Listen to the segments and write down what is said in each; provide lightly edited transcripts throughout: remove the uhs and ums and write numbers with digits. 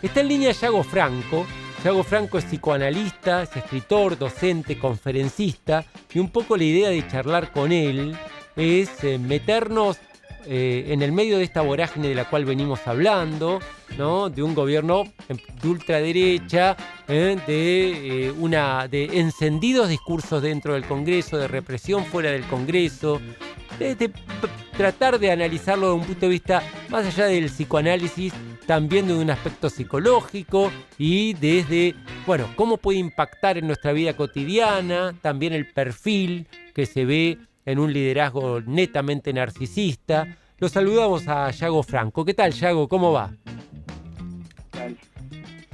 Está en línea Yago Franco. Yago Franco es psicoanalista, es escritor, docente, conferencista, y un poco la idea de charlar con él es meternos en el medio de esta vorágine de la cual venimos hablando, ¿no? De un gobierno de ultraderecha, de encendidos discursos dentro del Congreso, de represión fuera del Congreso, de tratar de analizarlo desde un punto de vista más allá del psicoanálisis, también de un aspecto psicológico y desde, bueno, cómo puede impactar en nuestra vida cotidiana, también el perfil que se ve en un liderazgo netamente narcisista. Lo saludamos a Yago Franco. ¿Qué tal, Yago? ¿Cómo va?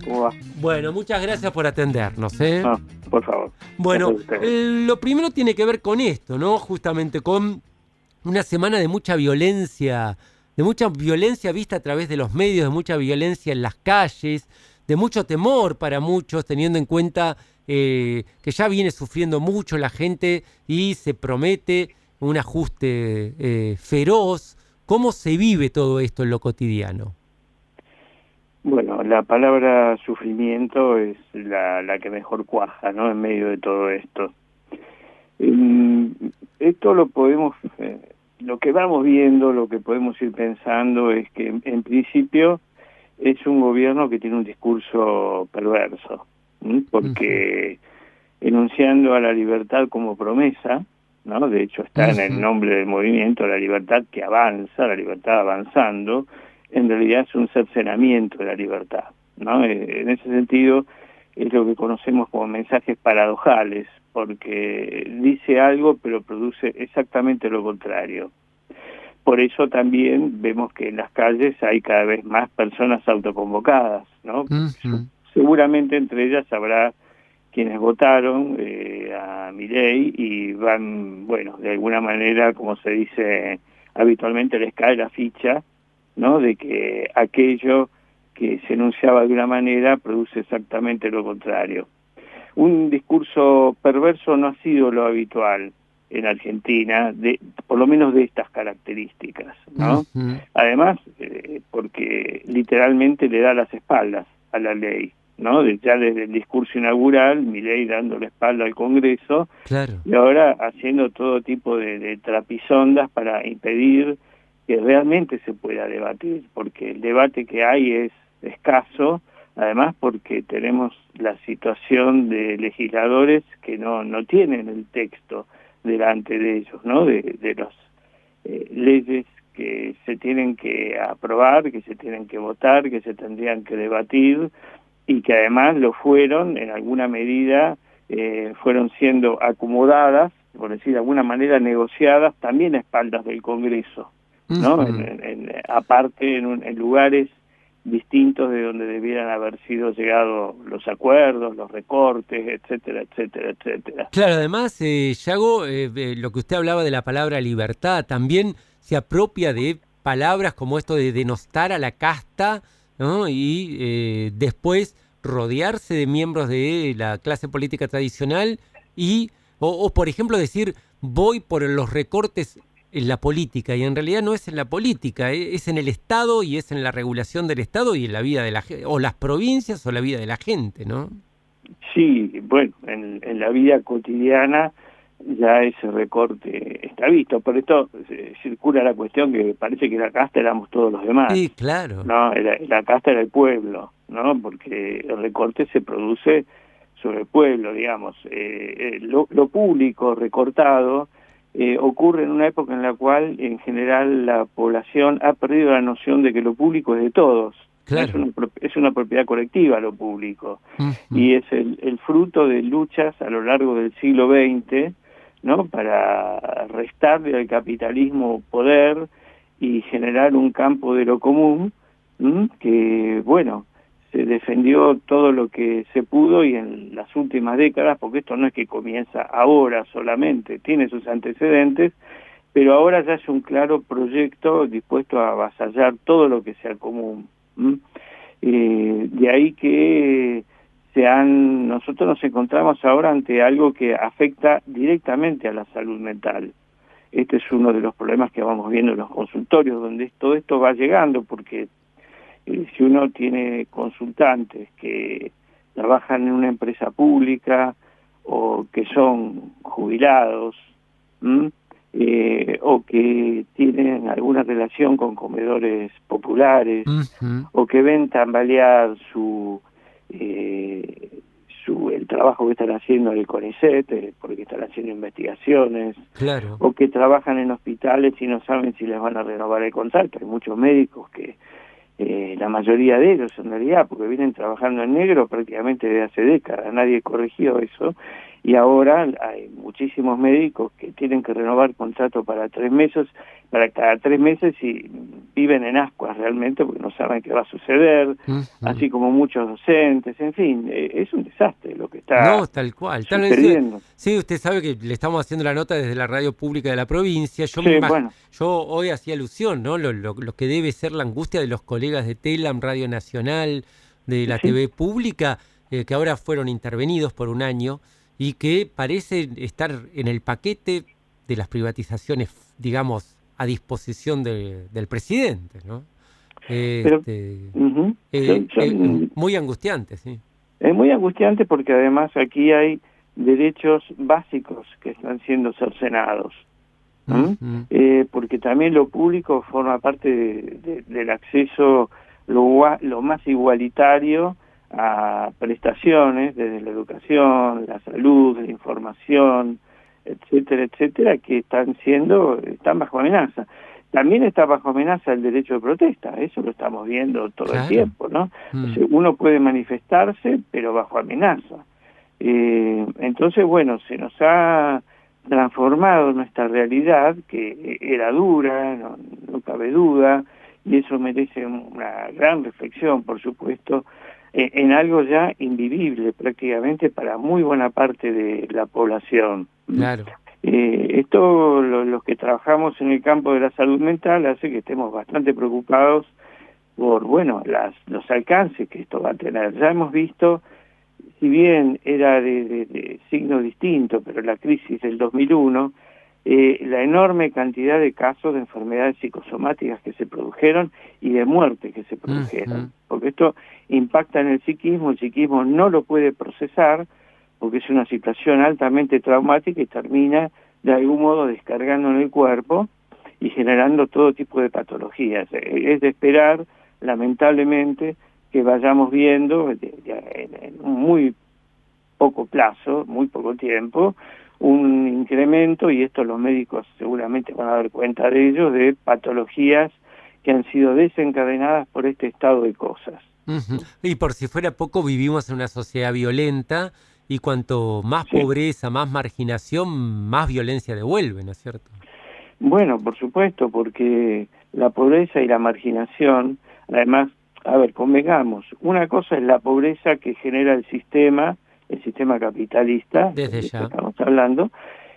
¿Cómo va? Bueno, muchas gracias por atendernos, ¿eh? No, por favor. Bueno, lo primero tiene que ver con esto, ¿no? Justamente con una semana de mucha violencia vista a través de los medios, de mucha violencia en las calles, de mucho temor para muchos, teniendo en cuenta que ya viene sufriendo mucho la gente y se promete un ajuste feroz. ¿Cómo se vive todo esto en lo cotidiano? Bueno, la palabra sufrimiento es la que mejor cuaja, ¿no? En medio de todo esto. Esto lo podemos, lo que vamos viendo, lo que podemos ir pensando es que en principio es un gobierno que tiene un discurso perverso, ¿sí? Porque enunciando a la libertad como promesa, ¿no? De hecho está en el nombre del movimiento, la libertad que avanza, la libertad avanzando, en realidad es un cercenamiento de la libertad, ¿no? En ese sentido es lo que conocemos como mensajes paradojales, porque dice algo pero produce exactamente lo contrario. Por eso también vemos que en las calles hay cada vez más personas autoconvocadas, ¿no? Seguramente entre ellas habrá quienes votaron a Milei y van, bueno, de alguna manera, como se dice habitualmente, les cae la ficha, ¿no? De que aquello que se enunciaba de una manera produce exactamente lo contrario. Un discurso perverso no ha sido lo habitual en Argentina, por lo menos de estas características, ¿no? Además, porque literalmente le da las espaldas a la ley, ¿no? Ya desde el discurso inaugural, Milei dando la espalda al Congreso, claro, y ahora haciendo todo tipo de trapisondas para impedir que realmente se pueda debatir, porque el debate que hay es escaso, además porque tenemos la situación de legisladores que no tienen el texto delante de ellos, ¿no? De las leyes que se tienen que aprobar, que se tienen que votar, que se tendrían que debatir, y que además lo fueron, en alguna medida, fueron siendo acomodadas, por decir de alguna manera negociadas, también a espaldas del Congreso, ¿no? Aparte en lugares distintos de donde debieran haber sido llegados los acuerdos, los recortes, etcétera, etcétera, etcétera. Claro, además, Yago, lo que usted hablaba de la palabra libertad, también se apropia de palabras como esto de denostar a la casta, ¿no? Y después rodearse de miembros de la clase política tradicional y, o por ejemplo, decir, voy por los recortes en la política, y en realidad no es en la política, es en el Estado y es en la regulación del Estado y en la vida de la gente, o las provincias o la vida de la gente, ¿no? Sí, bueno, en la vida cotidiana ya ese recorte está visto, por esto circula la cuestión que parece que la casta éramos todos los demás. Sí, claro. No, la casta era el pueblo, ¿no? Porque el recorte se produce sobre el pueblo, digamos. Lo público recortado ocurre en una época en la cual en general la población ha perdido la noción de que lo público es de todos. Claro. Es una propiedad colectiva lo público, y es el fruto de luchas a lo largo del siglo XX, ¿no? Para restarle al capitalismo poder y generar un campo de lo común, que, bueno, se defendió todo lo que se pudo, y en las últimas décadas, porque esto no es que comienza ahora solamente, tiene sus antecedentes, pero ahora ya es un claro proyecto dispuesto a avasallar todo lo que sea común. De ahí que nosotros nos encontramos ahora ante algo que afecta directamente a la salud mental. Este es uno de los problemas que vamos viendo en los consultorios, donde todo esto va llegando, porque si uno tiene consultantes que trabajan en una empresa pública o que son jubilados, o que tienen alguna relación con comedores populares, o que ven tambalear el trabajo que están haciendo en el CONICET, porque están haciendo investigaciones, claro, o que trabajan en hospitales y no saben si les van a renovar el contrato. Hay muchos médicos que, la mayoría de ellos en realidad, porque vienen trabajando en negro prácticamente desde hace décadas, nadie corrigió eso, y ahora hay muchísimos médicos que tienen que renovar contrato para cada 3 meses, y viven en ascuas realmente porque no saben qué va a suceder, así como muchos docentes, en fin, es un desastre lo que está no, tal cual. sucediendo. Sí, usted sabe que le estamos haciendo la nota desde la radio pública de la provincia. Sí, bueno, Yo hoy hacía alusión, ¿no? Lo que debe ser la angustia de los colegas de Telam, Radio Nacional, de la sí. TV pública, que ahora fueron intervenidos por un año y que parecen estar en el paquete de las privatizaciones, digamos, a disposición del presidente, ¿no? Pero son Muy angustiante, sí. es muy angustiante porque además aquí hay derechos básicos que están siendo cercenados, porque también lo público forma parte del acceso lo más igualitario a prestaciones, desde la educación, la salud, la información, etcétera, etcétera, que están bajo amenaza. También está bajo amenaza el derecho de protesta, eso lo estamos viendo todo el tiempo, ¿no? O sea, uno puede manifestarse, pero bajo amenaza. Entonces, bueno, se nos ha transformado nuestra realidad, que era dura, no cabe duda, y eso merece una gran reflexión, por supuesto, en algo ya invivible prácticamente para muy buena parte de la población. Claro. Esto, los que trabajamos en el campo de la salud mental, hace que estemos bastante preocupados por, bueno, los alcances que esto va a tener. Ya hemos visto, si bien era de signo distinto, pero la crisis del 2001, la enorme cantidad de casos de enfermedades psicosomáticas que se produjeron y de muerte que se produjeron, porque esto impacta en el psiquismo no lo puede procesar, porque es una situación altamente traumática y termina de algún modo descargando en el cuerpo y generando todo tipo de patologías. Es de esperar, lamentablemente, que vayamos viendo en muy poco plazo, muy poco tiempo, un incremento, y esto los médicos seguramente van a dar cuenta de ello, de patologías que han sido desencadenadas por este estado de cosas. Y por si fuera poco, vivimos en una sociedad violenta, y cuanto más pobreza, más marginación, más violencia devuelve, ¿no es cierto? Bueno, por supuesto, porque la pobreza y la marginación, además, a ver, convengamos, una cosa es la pobreza que genera el sistema capitalista, desde ya estamos hablando,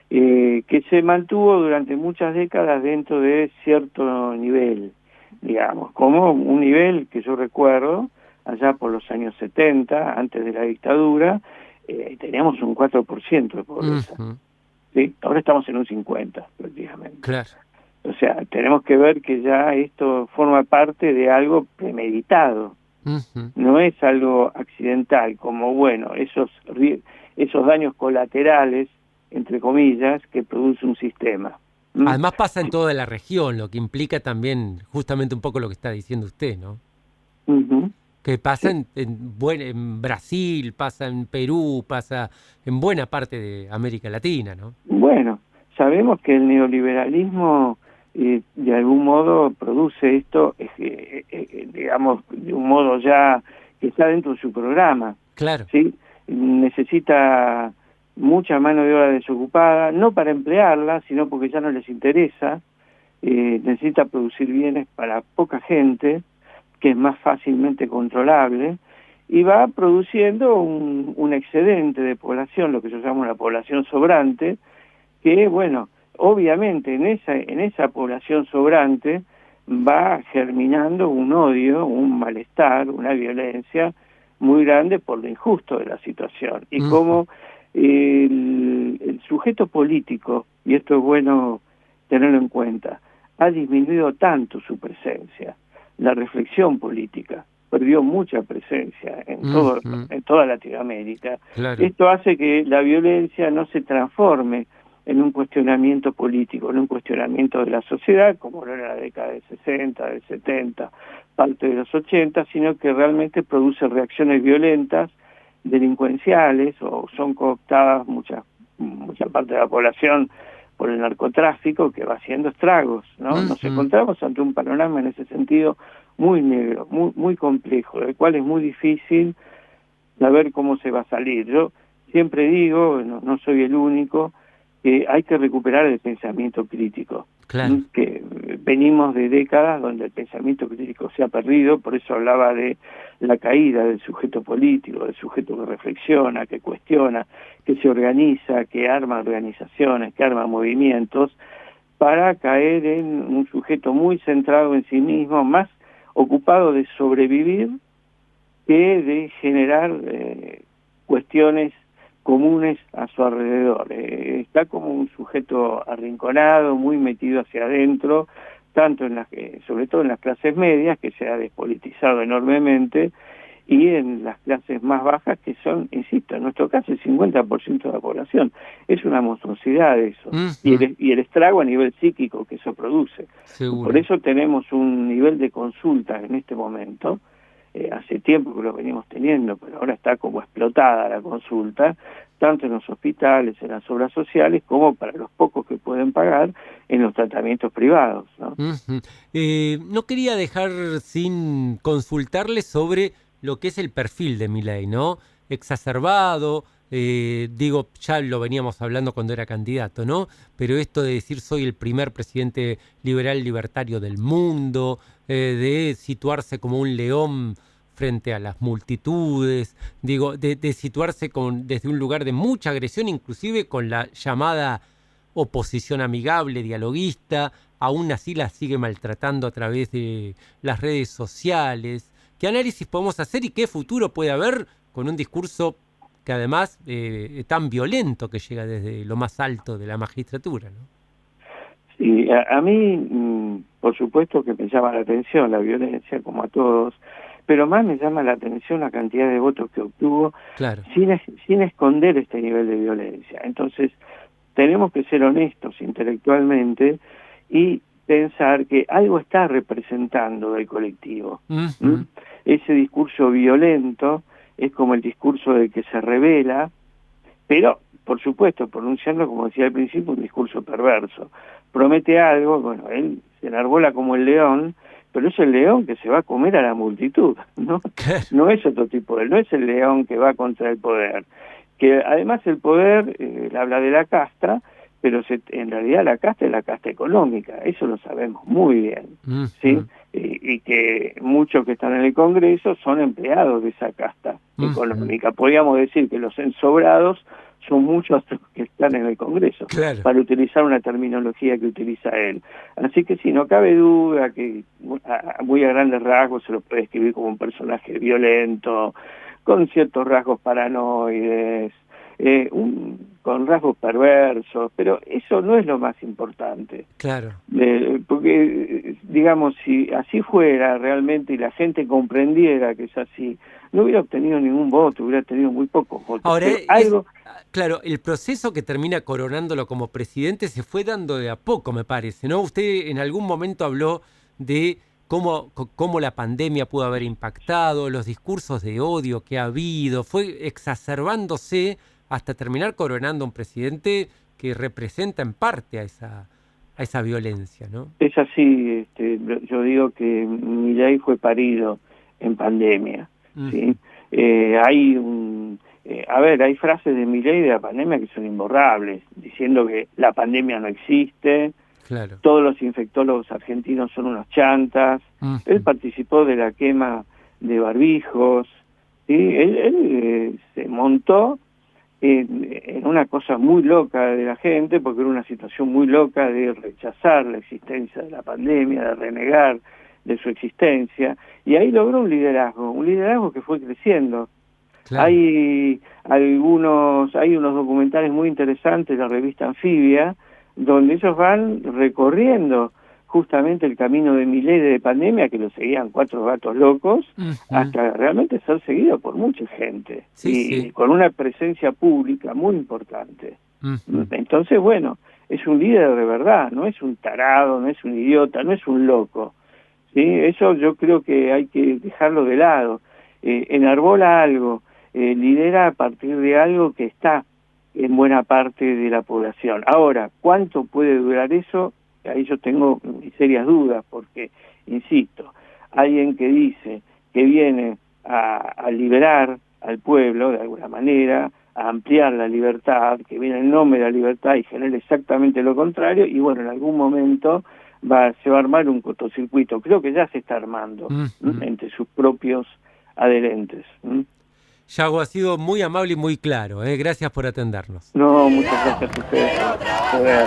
que se mantuvo durante muchas décadas dentro de cierto nivel, digamos, como un nivel que yo recuerdo, allá por los años 70, antes de la dictadura, teníamos un 4% de pobreza. ¿Sí? Ahora estamos en un 50% prácticamente. Claro. O sea, tenemos que ver que ya esto forma parte de algo premeditado. No es algo accidental, como, bueno, esos daños colaterales, entre comillas, que produce un sistema. Además pasa en toda la región, lo que implica también justamente un poco lo que está diciendo usted, ¿no? Que pasa en Brasil, pasa en Perú, pasa en buena parte de América Latina, ¿no? Bueno, sabemos que el neoliberalismo de algún modo produce esto, digamos, de un modo ya que está dentro de su programa. Claro. ¿Sí? Necesita mucha mano de obra desocupada, no para emplearla, sino porque ya no les interesa. Necesita producir bienes para poca gente, que es más fácilmente controlable, y va produciendo un excedente de población, lo que yo llamo la población sobrante, que, bueno, obviamente en esa población sobrante va germinando un odio, un malestar, una violencia muy grande por lo injusto de la situación. Y como el sujeto político, y esto es bueno tenerlo en cuenta, ha disminuido tanto su presencia. la reflexión política. Perdió mucha presencia en toda Latinoamérica. Claro. Esto hace que la violencia no se transforme en un cuestionamiento político, en un cuestionamiento de la sociedad, como lo era la década del 60, del 70, parte de los 80, sino que realmente produce reacciones violentas, delincuenciales, o son cooptadas mucha parte de la población por el narcotráfico, que va haciendo estragos, ¿no? Nos encontramos ante un panorama en ese sentido muy negro, muy complejo, del cual es muy difícil saber cómo se va a salir. Yo siempre digo, no soy el único, que hay que recuperar el pensamiento crítico. Claro. Que venimos de décadas donde el pensamiento crítico se ha perdido, por eso hablaba de la caída del sujeto político, del sujeto que reflexiona, que cuestiona, que se organiza, que arma organizaciones, que arma movimientos, para caer en un sujeto muy centrado en sí mismo, más ocupado de sobrevivir que de generar cuestiones comunes a su alrededor. Está como un sujeto arrinconado, muy metido hacia adentro, tanto sobre todo en las clases medias, que se ha despolitizado enormemente, y en las clases más bajas, que son, insisto, en nuestro caso el 50% de la población. Es una monstruosidad eso, y el estrago a nivel psíquico que eso produce. Seguro. Por eso tenemos un nivel de consulta en este momento. Hace tiempo que lo venimos teniendo, pero ahora está como explotada la consulta, tanto en los hospitales, en las obras sociales, como para los pocos que pueden pagar en los tratamientos privados, ¿no? No quería dejar sin consultarle sobre lo que es el perfil de Milei, ¿no? Exacerbado, ya lo veníamos hablando cuando era candidato, ¿no? Pero esto de decir soy el primer presidente liberal libertario del mundo, de situarse como un león frente a las multitudes, de situarse desde un lugar de mucha agresión, inclusive con la llamada oposición amigable, dialoguista, aún así la sigue maltratando a través de las redes sociales. ¿Qué análisis podemos hacer y qué futuro puede haber con un discurso que además tan violento que llega desde lo más alto de la magistratura, ¿no? Sí, a mí, por supuesto que me llama la atención la violencia, como a todos, pero más me llama la atención la cantidad de votos que obtuvo, claro, sin esconder este nivel de violencia. Entonces, tenemos que ser honestos intelectualmente y pensar que algo está representando del colectivo. Ese discurso violento es como el discurso del que se rebela, pero, por supuesto, pronunciando, como decía al principio, un discurso perverso. Promete algo, bueno, él se enarbola como el león, pero es el león que se va a comer a la multitud, ¿no? No es otro tipo no es el león que va contra el poder. Que además el poder, él habla de la casta, pero en realidad la casta es la casta económica, eso lo sabemos muy bien, ¿sí? Y que muchos que están en el Congreso son empleados de esa casta económica. Podríamos decir que los ensobrados son muchos los que están en el Congreso, claro, para utilizar una terminología que utiliza él. Así que sí, no cabe duda que muy a grandes rasgos se lo puede describir como un personaje violento, con ciertos rasgos paranoides, con rasgos perversos, pero eso no es lo más importante. Claro. Porque, digamos, si así fuera realmente y la gente comprendiera que es así, no hubiera obtenido ningún voto, hubiera tenido muy pocos votos. Ahora, algo... claro, el proceso que termina coronándolo como presidente se fue dando de a poco, me parece, ¿no? Usted en algún momento habló de cómo la pandemia pudo haber impactado, los discursos de odio que ha habido, fue exacerbándose hasta terminar coronando a un presidente que representa en parte a esa violencia, ¿no? Es así, yo digo que Milei fue parido en pandemia, ¿sí? Hay frases de Milei de la pandemia que son imborrables, diciendo que la pandemia no existe, claro, todos los infectólogos argentinos son unos chantas, él participó de la quema de barbijos, ¿sí? Él se montó en una cosa muy loca de la gente, porque era una situación muy loca de rechazar la existencia de la pandemia, de renegar de su existencia, y ahí logró un liderazgo que fue creciendo. Claro. Hay unos documentales muy interesantes de la revista Anfibia, donde ellos van recorriendo justamente el camino de Milei de pandemia, que lo seguían 4 gatos locos, hasta realmente ser seguido por mucha gente, y con una presencia pública muy importante. Entonces, bueno, es un líder de verdad, no es un tarado, no es un idiota, no es un loco. ¿Sí? Eso yo creo que hay que dejarlo de lado. Enarbola algo, lidera a partir de algo que está en buena parte de la población. Ahora, ¿cuánto puede durar eso? Ahí yo tengo serias dudas, porque, insisto, alguien que dice que viene a liberar al pueblo, de alguna manera, a ampliar la libertad, que viene en nombre de la libertad y genera exactamente lo contrario, y bueno, en algún momento se va a armar un cortocircuito. Creo que ya se está armando entre sus propios adherentes. Yago, ha sido muy amable y muy claro. Gracias por atendernos. No, muchas gracias a ustedes por poder